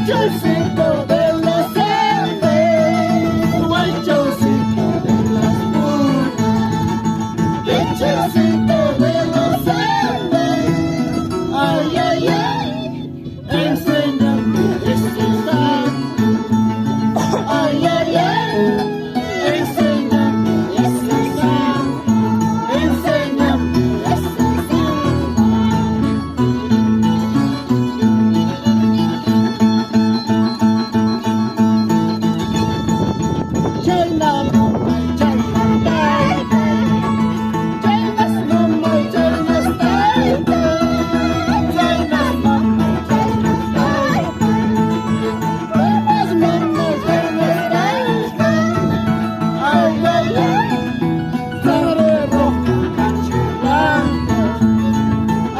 Chocito de los Andes, o el chocito de las dunas, el chocito de los Andes. Ay, ay, ay, enséñame ese santo. Ay, ay, ay, enséñame ese santo. Enséñame ese santo. China mama, China baby. China's mama, China's baby. China's mama, China's baby. China's mama, China's baby. Ay, ay, ay, sangre roja rechilando.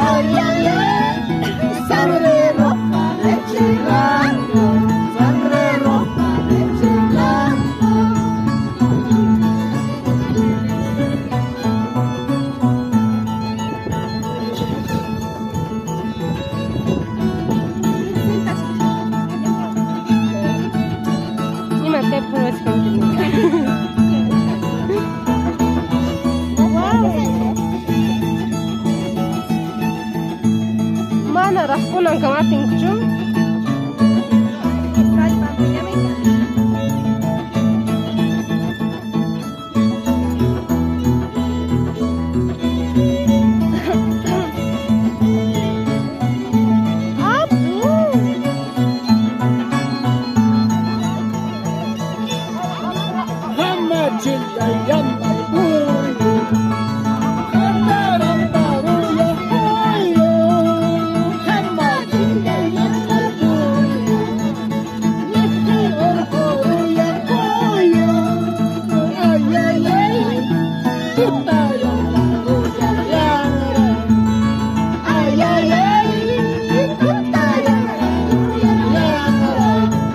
Ay, ay, ay, sangre roja rechilando. Sangre roja rechilando. Nie ma tej polskiej. Mana raspunan kamatin kucum. Hamachilla yamba uyo, kandaramba uyo uyo. Hamachilla yamba uyo, yeki orko uyo uyo. Ay ay ay, puta yamba uyo yanga. Ay ay ay, puta yamba uyo yanga.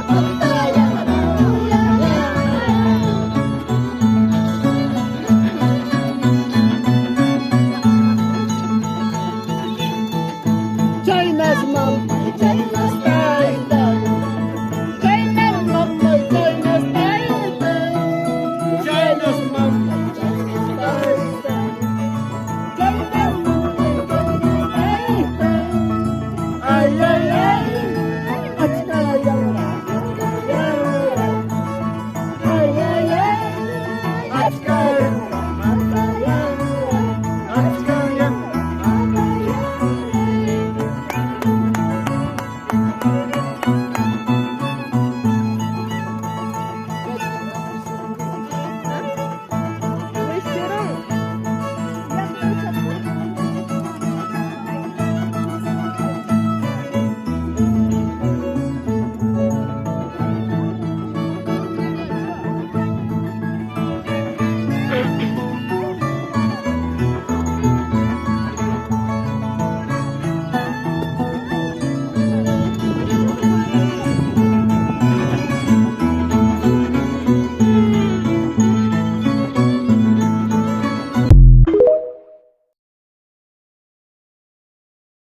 Puta yamba uyo yanga. China's mama, China's baby. China's mama, China's baby. China's mama, China's baby. China's mama, China's baby. Ay, ay, ay. Achka yanga, yanga, yanga. Ay, ay, ay. Achka yanga, yanga, yanga. Achka yanga, yanga, yanga.